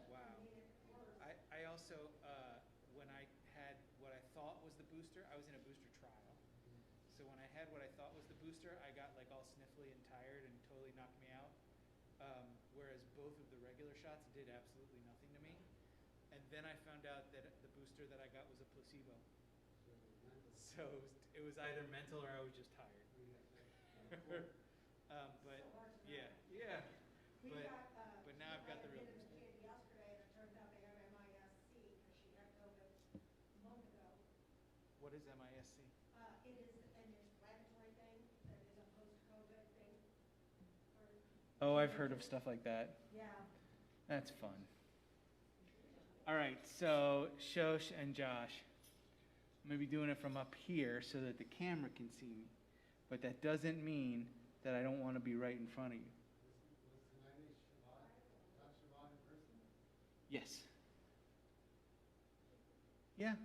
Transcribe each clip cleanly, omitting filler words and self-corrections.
Wow. I also, when I had what I thought was the booster, I was in a booster trial. So when I had what I thought was the booster, I got like all sniffly and tired and totally knocked me out. Whereas both of the regular shots did absolutely nothing to me. And then I found out that the booster that I got was a placebo. So it was either mental or I was just tired. But yeah, yeah. But now I've got the real booster. What is MISC? Oh, I've heard of stuff like that. That's fun. All right, so Shosh and Josh, I'm going to be doing it from up here so that the camera can see me. But that doesn't mean that I don't want to be right in front of you. Yes. Yeah.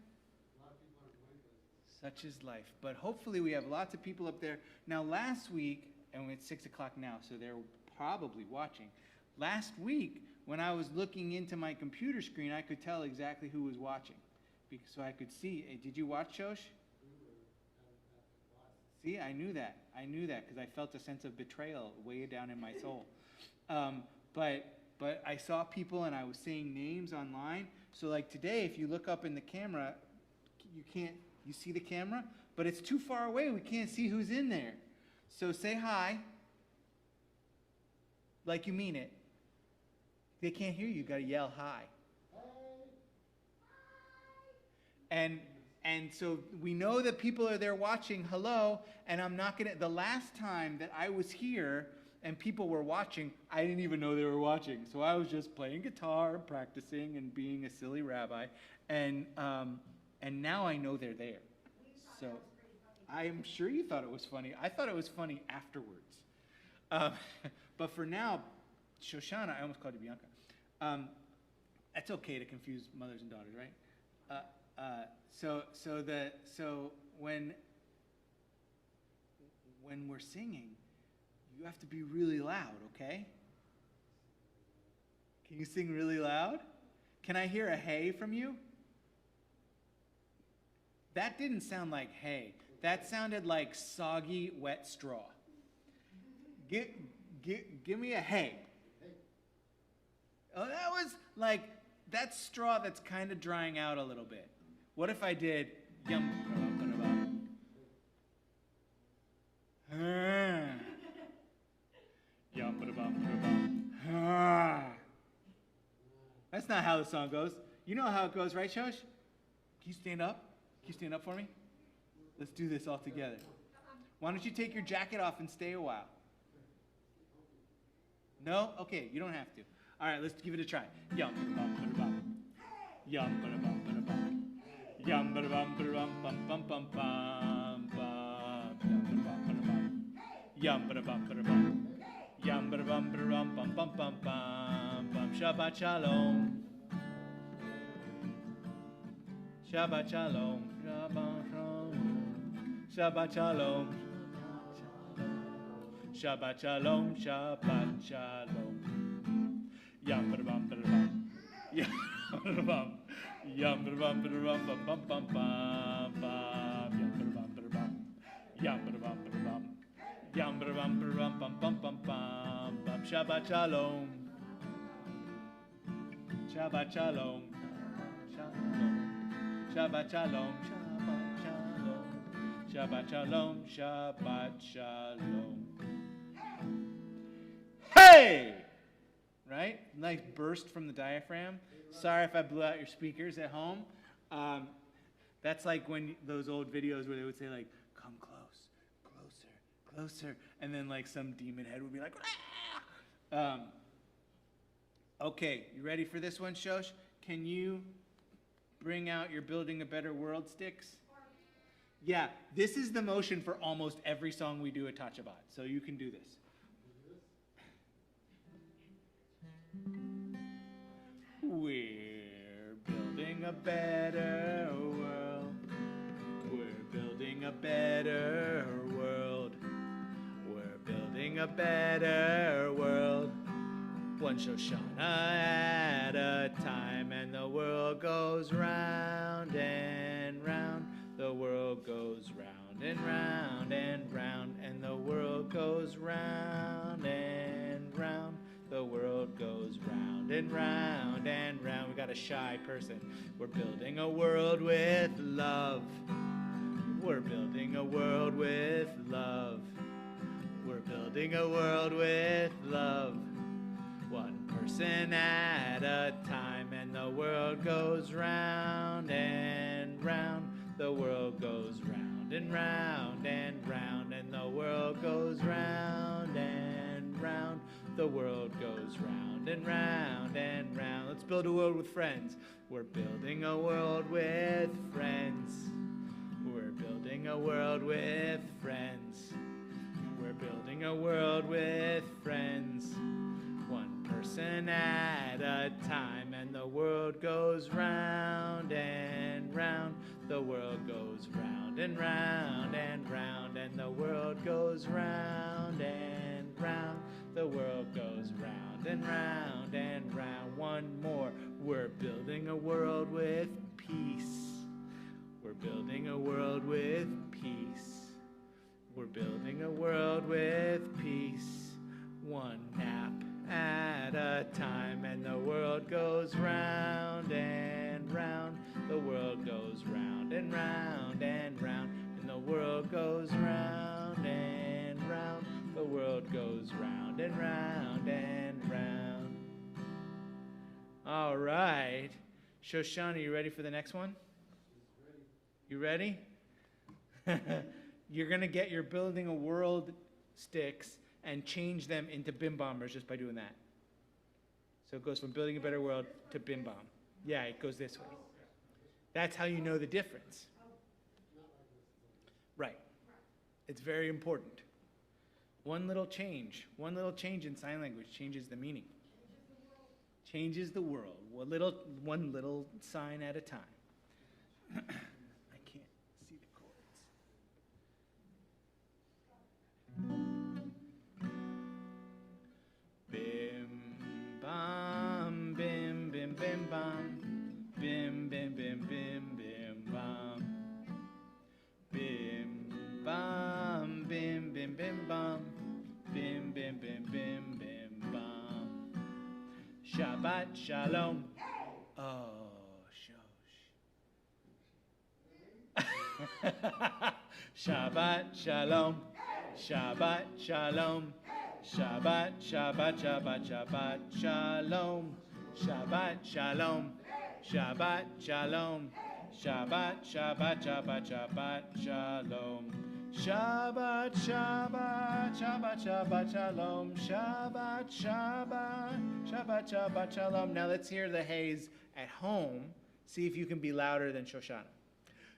Such is life. But hopefully we have lots of people up there. Now last week, and it's 6 o'clock now, so they're probably watching. Last week, when I was looking into my computer screen, I could tell exactly who was watching. So I could see. Did you watch, Shosh? See, I knew that. I knew that because I felt a sense of betrayal way down in my soul. But I saw people and I was saying names online. So like today, if you look up in the camera, you see the camera, but it's too far away. We can't see who's in there. So say hi, like you mean it. They can't hear you. You got to yell hi. And so we know that people are there watching. Hello. And I'm not going to, the last time that I was here and people were watching, I didn't even know they were watching. So I was just playing guitar, practicing, and being a silly rabbi. And now I know they're there. So I'm sure you thought it was funny. I thought it was funny afterwards. But for now, Shoshana, I almost called you Bianca. That's okay to confuse mothers and daughters, right? So when we're singing, you have to be really loud, okay? Can you sing really loud? Can I hear a hey from you? That didn't sound like hey. That sounded like soggy, wet straw. Give me a hey. Oh, that was like that straw that's kind of drying out a little bit. What if I did yum? That's not how the song goes. You know how it goes, right, Shosh? Can you stand up? Can you stand up for me? Let's do this all together. Why don't you take your jacket off and stay a while? No? Okay, you don't have to. All right, let's give it a try. Yum, yum, yum, bum bum bum bum bum yum, yum, bum bum bum bum Shabbat shalom. Shabbat shalom. Shabbat shalom. Shabbat shalom. Shabbat shalom. Yum bum bum. Yum bum. Yum bum bum bum bum bum. Yum bum bum. Yum bum bum bum bum. Shabbat shalom. Shabbat shalom. Shabbat shalom. Shabbat shalom. Shabbat shalom. Hey! Right? Nice burst from the diaphragm. Sorry if I blew out your speakers at home. That's like when those old videos where they would say like, come close, closer, closer. And then like some demon head would be like, ah! Okay, you ready for this one, Shosh? Can you bring out your Building a Better World sticks? Yeah, this is the motion for almost every song we do at Tot Shabbat. So you can do this. We're building a better world. We're building a better world. We're building a a better world. One Shoshana at a time, and the world goes round and round. The world goes round and round and round, and the world goes round and round. The world goes round and round and round. We got a shy person. We're building a world with love. We're building a world with love. We're building a world with love. One person at a time, and the world goes round and round. The world goes round and round and round, and the world goes round and round. The world goes round and round and round. Let's build a world with friends. We're building a world with friends. We're building a world with friends. We're building a world with friends. One person at a time, and the world goes round and round. The world goes round and round and round, and the world goes round and round. The world goes round and round and round. One more. We're building a world with peace. We're building a world with peace. We're building a world with peace. One nap at a time, and the world goes round and round. The world goes round and round and round, and the world goes round and round. The world goes round and round and round. All right. Shoshana, you ready for the next one? You ready? You're going to get your building a world sticks and change them into bim bombers just by doing that. So it goes from building a better world to bim bomb. Yeah, it goes this way. That's how you know the difference. Right. It's very important. One little change in sign language changes the meaning. Changes the world. One little sign at a time. I can't see the chords. Bim bam, bim bim bim bam, bim bim bim bim bim bam, bim bam, bim bim bim bam, bim bim bim bim bim bam. Shabbat shalom. Oh, shosh. Shabbat shalom. Shabbat shalom. Shabbat, Shabbat, Shabbat, Shabbat, Shalom. Shabbat, Shalom. Shabbat, Shalom. Shabbat, Shabbat, Shabbat, Shabbat, Shalom. Shabbat, Shabbat, Shabbat, Shabbat, Shalom. Shabbat, Shabbat, Shabbat, Shabbat, Shalom. Now let's hear the haze at home. See if you can be louder than Shoshana.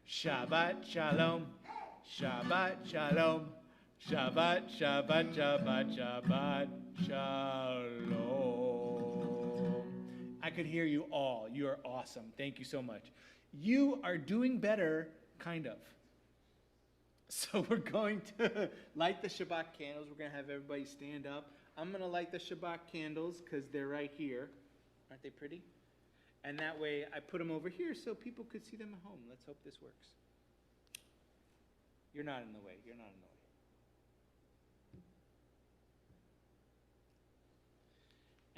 Shabbat, Shalom. Shabbat, Shalom. Shabbat, Shabbat, Shabbat, Shabbat, Shalom. I could hear you all. You are awesome. Thank you so much. You are doing better, kind of. So we're going to light the Shabbat candles. We're going to have everybody stand up. I'm going to light the Shabbat candles because they're right here. Aren't they pretty? And that way I put them over here so people could see them at home. Let's hope this works. You're not in the way. You're not in the way.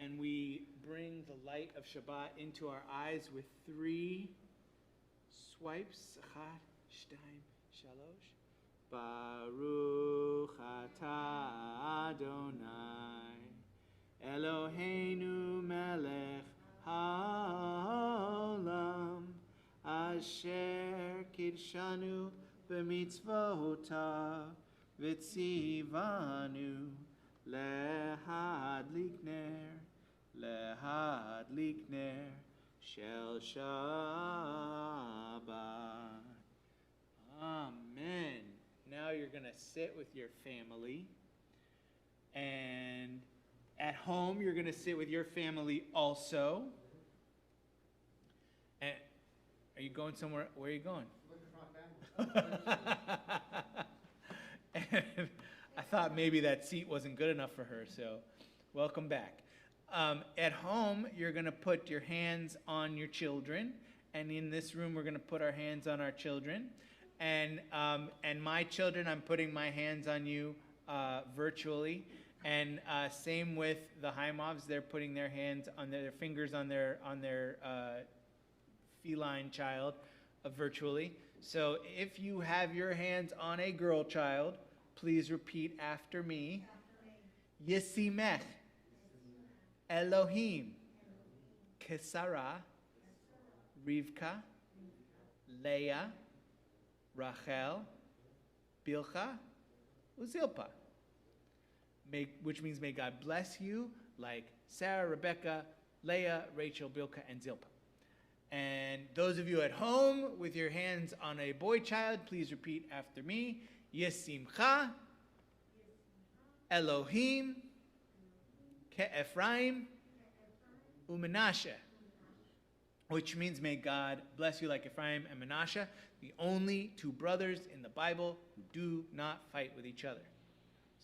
And we bring the light of Shabbat into our eyes with 3 swipes. Echad, shtaim, shalosh. Baruch atah Adonai, Eloheinu melech haolam, asher kidshanu b'mitzvotav, v'tzivanu lehadlik ner shel Shabbat. Amen. Now you're going to sit with your family. And at home, you're going to sit with your family also. And are you going somewhere? Where are you going? Looking for my family. And I thought maybe that seat wasn't good enough for her, so welcome back. At home, you're going to put your hands on your children, and in this room, we're going to put our hands on our children. And my children, I'm putting my hands on you virtually. And same with the Haimovs, they're putting their hands on their fingers on their feline child virtually. So if you have your hands on a girl child, please repeat after me. Yisimech Elohim Kesara Rivka Leah Rachel Bilcha Uzilpa. Which means may God bless you like Sarah, Rebecca, Leah, Rachel, Bilcha, and Zilpah. And those of you at home with your hands on a boy child, please repeat after me. Yisimcha Elohim Ke'Ephraim Umenashe. Which means may God bless you like Ephraim and Menashe, the only two brothers in the Bible who do not fight with each other.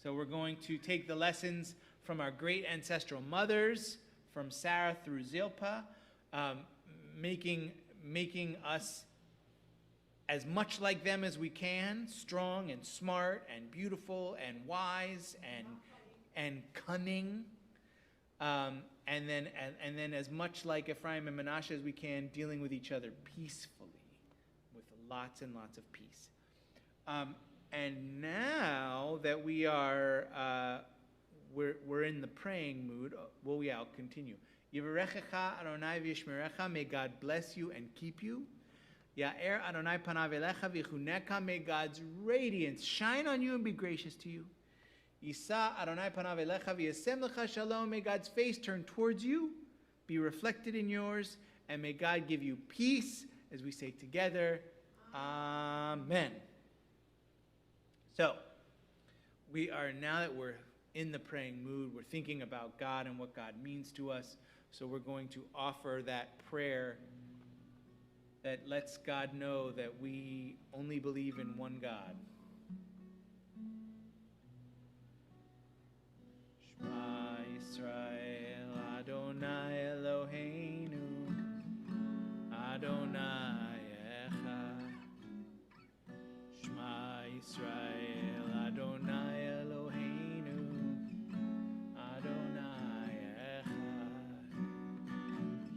So we're going to take the lessons from our great ancestral mothers, from Sarah through Zilpah, making us as much like them as we can, strong and smart and beautiful and wise and cunning, and then as much like Ephraim and Menashe as we can, dealing with each other peacefully, with lots and lots of peace. And now that we are, we're in the praying mood, I'll continue. Yivarechecha Adonai v'yishmerecha, may God bless you and keep you. Ya'er Adonai panav elecha v'yichuneka, may God's radiance shine on you and be gracious to you. Yisa Adonai panav elecha v'yasem lecha shalom, may God's face turn towards you, be reflected in yours, and may God give you peace, as we say together, Amen. So, we are, now that we're in the praying mood, we're thinking about God and what God means to us. So we're going to offer that prayer that lets God know that we only believe in one God. Shema Yisrael Adonai Eloheinu Adonai Echad. Shema Yisrael Adonai Eloheinu Adonai Echad.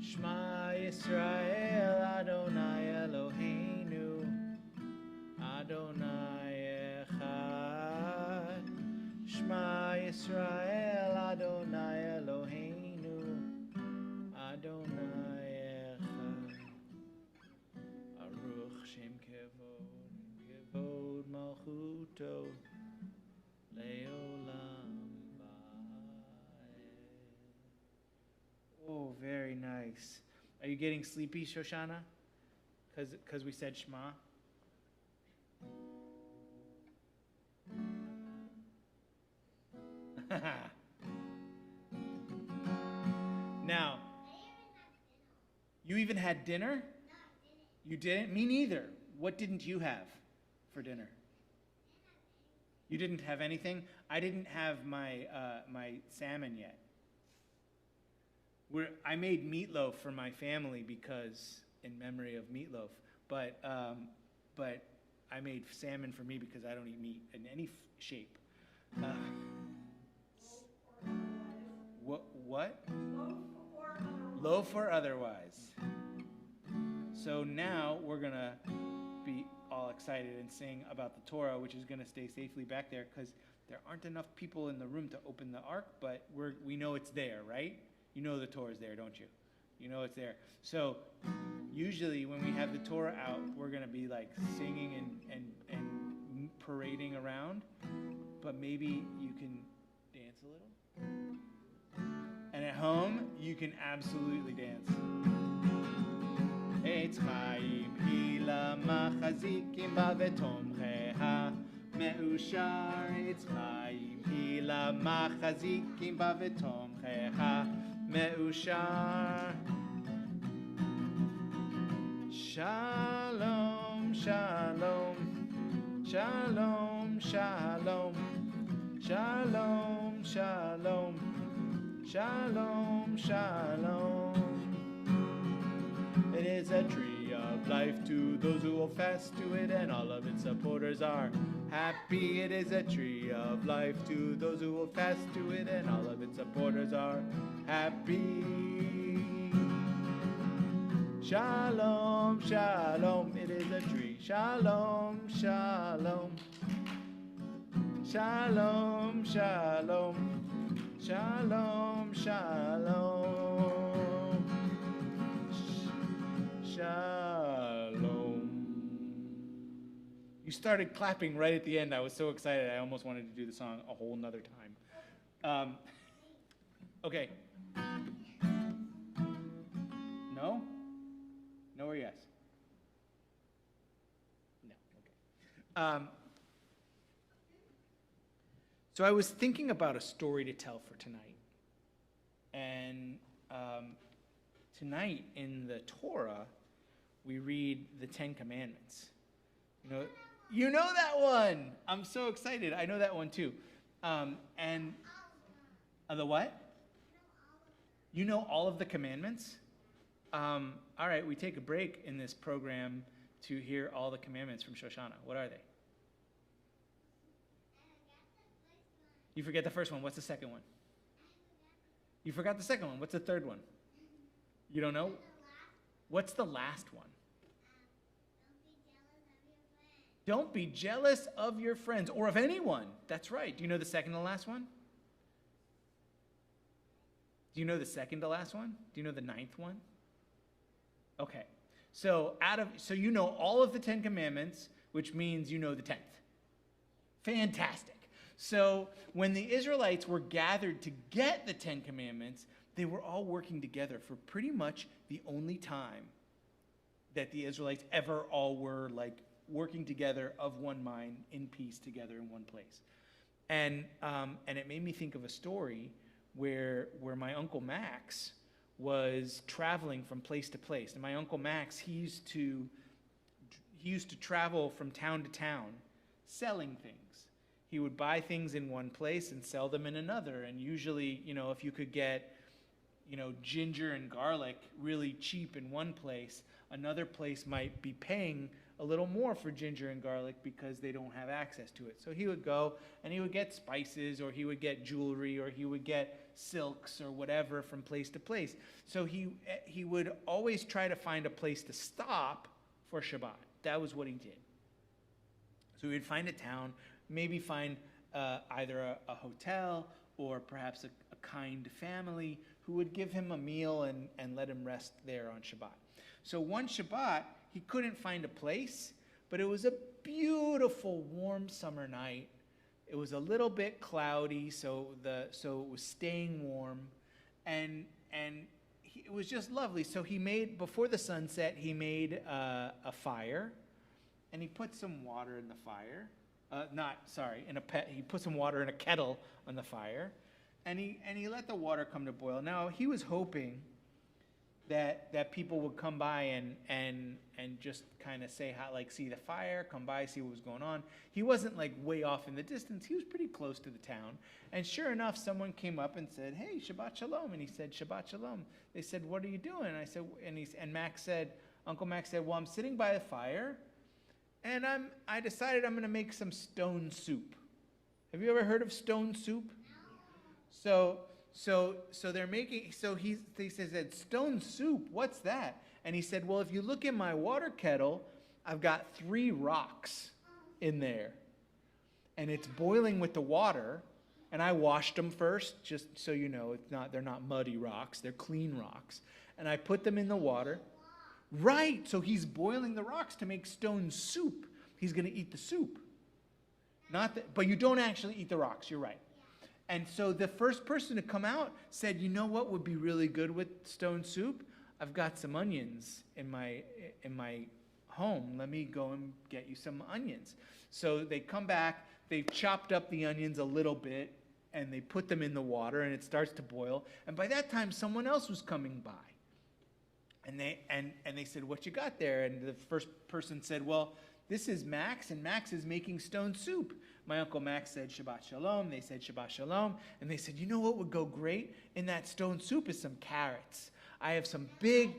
Shema Yisrael Adonai Eloheinu Adonai Echad. Shema Yisrael Adonai Eloheinu Adonai Echad. Aruch Shem Kevod Malchuto Leolam Vaed. Oh, very nice. Are you getting sleepy, Shoshana? Because we said Shema? Now, you even had dinner? No, I didn't. You didn't? Me neither. What didn't you have for dinner? You didn't have anything? I didn't have my salmon yet. I made meatloaf for my family because in memory of meatloaf, but I made salmon for me because I don't eat meat in any shape. What? Loaf or otherwise. So now we're gonna be all excited and sing about the Torah, which is gonna stay safely back there because there aren't enough people in the room to open the ark, but we know it's there, right? You know the Torah is there, don't you? You know it's there. So usually when we have the Torah out, we're going to be like singing and parading around. But maybe you can dance a little. And at home, you can absolutely dance. Eitz Chaim Hila Machazikim Bavetomcheha Me'ushar Eitz Chaim Hila Machazikim Bavetomcheha Me'ushar. Shalom, shalom, shalom, shalom, Shalom, shalom, shalom, shalom. It is a tree of life to those who hold fast to it, and all of its supporters are happy. It is a tree of life to those who hold fast to it, and all of its supporters are happy. Shalom, shalom, it is a tree. Shalom, shalom. Shalom, shalom. Shalom, shalom. Shalom. You started clapping right at the end. I was so excited. I almost wanted to do the song a whole nother time. Okay. No? No or yes? No. Okay. So I was thinking about a story to tell for tonight. And tonight in the Torah, we read the Ten Commandments. You know that one. I'm so excited. I know that one too. And the what? You know all of the commandments? All right, we take a break in this program to hear all the commandments from Shoshana. What are they? You forget the first one. What's the second one? You forgot the second one. What's the third one? You don't know? What's the last one? Don't be jealous of your friends or of anyone. That's right. Do you know the second to last one? Do you know the second to last one? Do you know the ninth one? Okay. So you know all of the 10 commandments, which means you know the 10th. Fantastic. So when the Israelites were gathered to get the 10 commandments, they were all working together for pretty much the only time that the Israelites ever all were like working together of one mind in peace together in one place. And it made me think of a story where my Uncle Max was traveling from place to place. And my Uncle Max, he used to travel from town to town selling things. He would buy things in one place and sell them in another. And usually, if you could get, ginger and garlic really cheap in one place, another place might be paying a little more for ginger and garlic because they don't have access to it. So he would go and he would get spices, or he would get jewelry, or he would get silks or whatever from place to place. So he would always try to find a place to stop for Shabbat. That was what he did. So he would find a town, maybe find either a hotel or perhaps a kind family who would give him a meal and let him rest there on Shabbat. So one Shabbat, he couldn't find a place, but it was a beautiful, warm summer night. It was a little bit cloudy, so it was staying warm, and it was just lovely. So he made, before the sunset, he made a fire, and he put some water in the fire. He put some water in a kettle on the fire, and he let the water come to boil. Now he was hoping that people would come by and just kind of say how, like, see the fire, come by, see what was going on. He wasn't like way off in the distance. He was pretty close to the town. And sure enough, someone came up and said, "Hey, Shabbat Shalom." And he said, "Shabbat Shalom." They said, "What are you doing?" And I said, Uncle Max said, "Well, I'm sitting by the fire, and I decided I'm going to make some stone soup." Have you ever heard of stone soup? No. So they're making, he said, "Stone soup, what's that?" And he said, "Well, if you look in my water kettle, I've got 3 rocks in there. And it's boiling with the water. And I washed them first, just so you know, they're not muddy rocks, they're clean rocks. And I put them in the water." Right, so he's boiling the rocks to make stone soup. He's going to eat the soup. But you don't actually eat the rocks, you're right. And so the first person to come out said, "You know what would be really good with stone soup? I've got some onions in my home. Let me go and get you some onions." So they come back, they've chopped up the onions a little bit, and they put them in the water, and it starts to boil. And by that time, someone else was coming by. And they said, "What you got there?" And the first person said, "Well, this is Max, and Max is making stone soup. My Uncle Max said Shabbat Shalom. They said Shabbat Shalom. And they said, you know what would go great in that stone soup is some carrots. I have some big,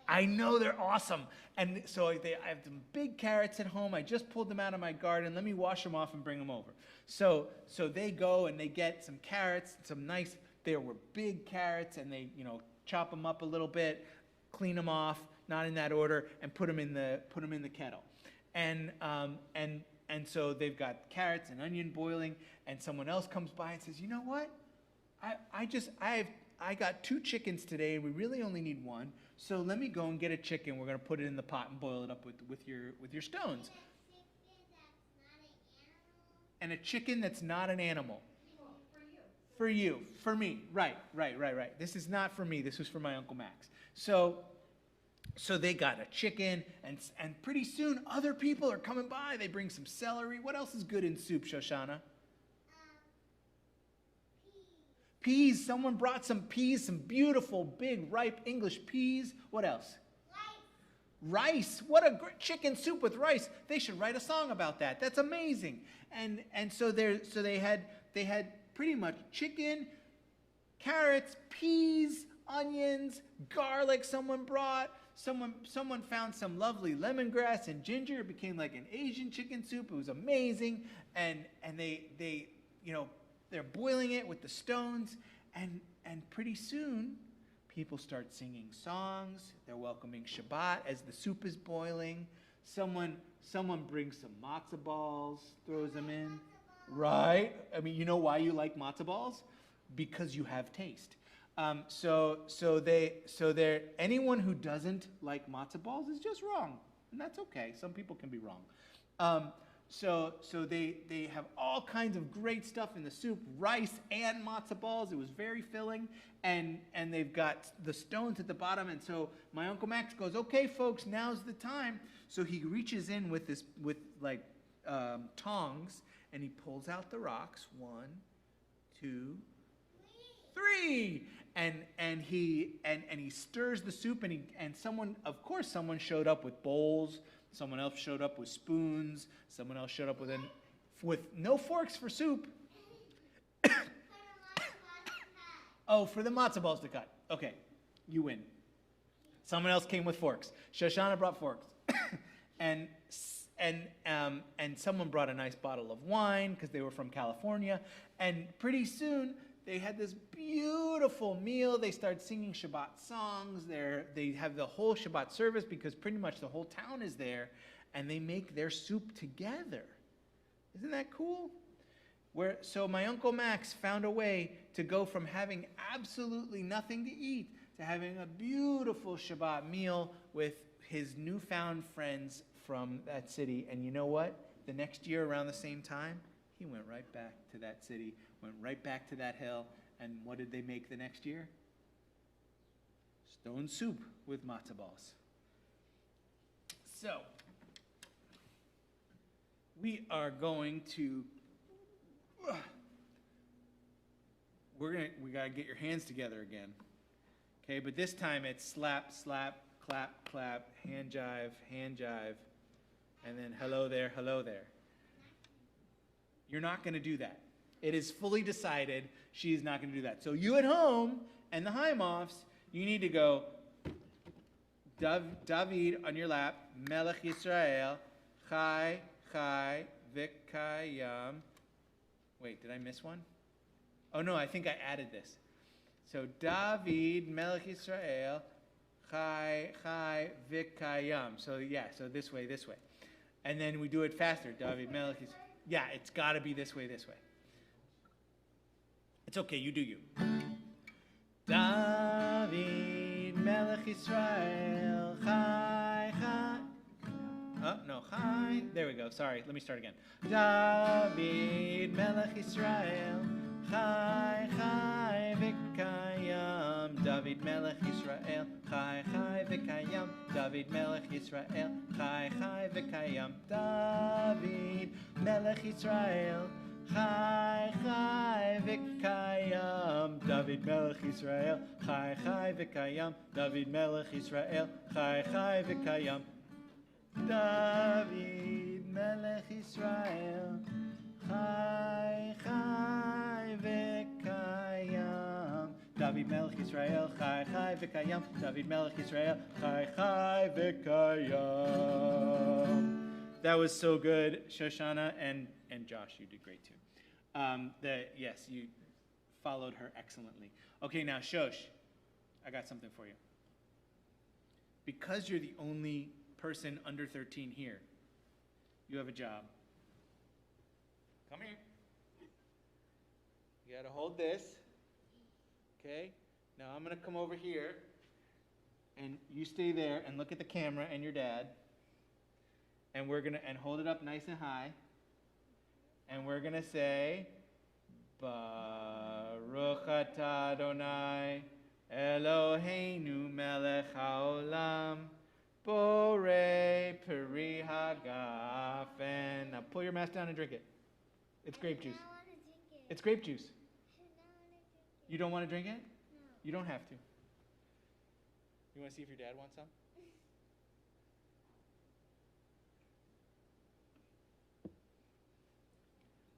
I know they're awesome. And so I have some big carrots at home. I just pulled them out of my garden. Let me wash them off and bring them over. So they go and they get some carrots, some nice, there were big carrots, and they, chop them up a little bit, clean them off, not in that order, and put them in the kettle. And so they've got carrots and onion boiling, and someone else comes by and says, you know what? I got 2 chickens today, and we really only need 1. So let me go and get a chicken. We're going to put it in the pot and boil it up with your stones. And a chicken that's not an animal. For you. For me. Right. This is not for me. This was for my Uncle Max. So they got a chicken, and pretty soon other people are coming by. They bring some celery. What else is good in soup, Shoshana? Peas. Someone brought some peas, some beautiful, big, ripe English peas. What else? Rice. What a great chicken soup with rice. They should write a song about that. That's amazing. And so they had pretty much chicken, carrots, peas, onions, garlic someone brought. Someone found some lovely lemongrass and ginger. It became like an Asian chicken soup. It was amazing. And they're boiling it with the stones. And pretty soon, people start singing songs. They're welcoming Shabbat as the soup is boiling. Someone brings some matzah balls, throws them in. Right? I mean, you know why you like matzah balls? Because you have taste. Anyone who doesn't like matzah balls is just wrong, and that's okay. Some people can be wrong. So they have all kinds of great stuff in the soup, rice and matzah balls. It was very filling, and they've got the stones at the bottom. And so my Uncle Max goes, "Okay, folks, now's the time." So he reaches in with tongs, and he pulls out the rocks. 1, 2, 3. And he stirs the soup, and someone showed up with bowls, someone else showed up with spoons, someone else showed up with no forks for soup. Oh, for the matzah balls to cut. Okay, you win. Someone else came with forks. Shoshana brought forks, and someone brought a nice bottle of wine because they were from California, and pretty soon they had this beautiful meal. They start singing Shabbat songs. They have the whole Shabbat service because pretty much the whole town is there, and they make their soup together. Isn't that cool? So my Uncle Max found a way to go from having absolutely nothing to eat to having a beautiful Shabbat meal with his newfound friends from that city. And you know what? The next year around the same time, he went right back to that city, went right back to that hill, and what did they make the next year? Stone soup with matzah balls. So, we are going to, we got to get your hands together again. Okay, but this time it's slap, slap, clap, clap, hand jive, and then hello there, hello there. You're not going to do that. It is fully decided she's not going to do that. So you at home and the Haimofs, you need to go, David on your lap, Melech Yisrael, Chai, Chai, Vikayam. Wait, did I miss one? Oh no, I think I added this. So David, Melech Yisrael, Chai, Chai, Vikayam. So yeah, so this way. And then we do it faster. David, Melech Yisrael. Yeah, it's got to be this way. It's okay, you do you. David Melech Yisrael, Chai, Chai. Oh, no, Chai. There we go. Sorry, let me start again. David Melech Yisrael, Chai, Chai, Vikayam. David Melech Yisrael, Chai, Chai, Vikayam. David Melech Yisrael, Chai, Chai, Vikayam. David Melech Yisrael, Chai, Chai, Vikayam. David Melech Yisrael, Chai, Chai, Vikayam. David Melech Yisrael, Chai, Chai, Vikayam. David Melech Yisrael, Chai, Chai, V'Kayam. David Melech Yisrael, Chai, Chai, V'Kayam. David Melech Yisrael, Chai, Chai, V'Kayam. That was so good, Shoshana, and Josh, you did great too. Yes, you followed her excellently. Okay, now Shosh, I got something for you. Because you're the only person under 13 here, you have a job. Come here. You gotta hold this. Okay? Now I'm gonna come over here, and you stay there and look at the camera and your dad. And we're gonna hold it up nice and high. And we're gonna say, Baruch atah Adonai Eloheinu melech haolam borei peri hagafen. Now pull your mask down and drink it. It's grape juice. I want to drink it. It's grape juice. I want to drink it. You don't want to drink it? No. You don't have to. You want to see if your dad wants some?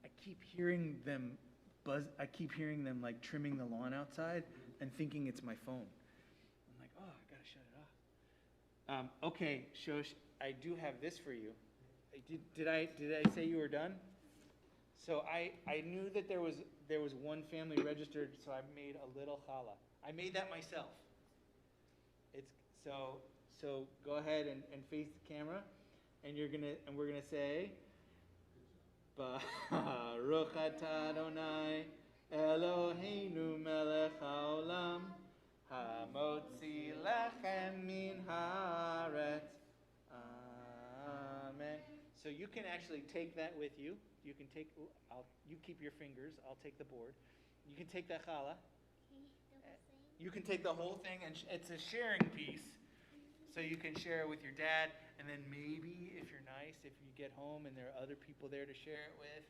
I keep hearing them buzz. I keep hearing them like trimming the lawn outside and thinking it's my phone. I'm like, oh, I gotta shut it off. Okay, Shosh, I do have this for you. Did I say you were done? So I knew that there was one family registered, so I made a little challah. I made that myself. It's so go ahead and face the camera, and we're gonna say, Baruch atah Adonai Eloheinu melech haolam hamotzi lechem min haaretz. Amen. So you can actually take that with you. You can take. You keep your fingers. I'll take the board. You can take that challah. You can take the whole thing, and it's a sharing piece. So you can share it with your dad, and then maybe, if you're nice, if you get home and there are other people there to share it with,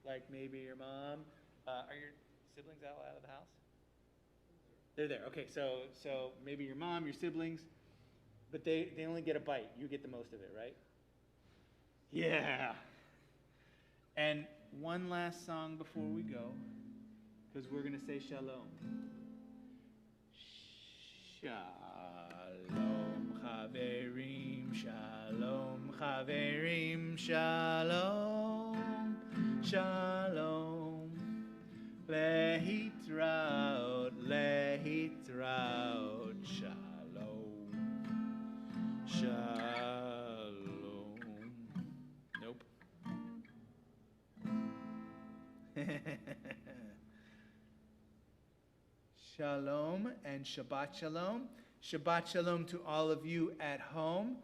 like maybe your mom. Are your siblings out of the house? They're there. Okay, so maybe your mom, your siblings, but they only get a bite. You get the most of it, right? Yeah. And one last song before we go, because we're going to say shalom. Shalom, chaverim, shalom, chaverim, shalom, shalom, lehitraot, lehitraot, shalom, shalom. Nope. Shalom and Shabbat Shalom. Shabbat Shalom to all of you at home.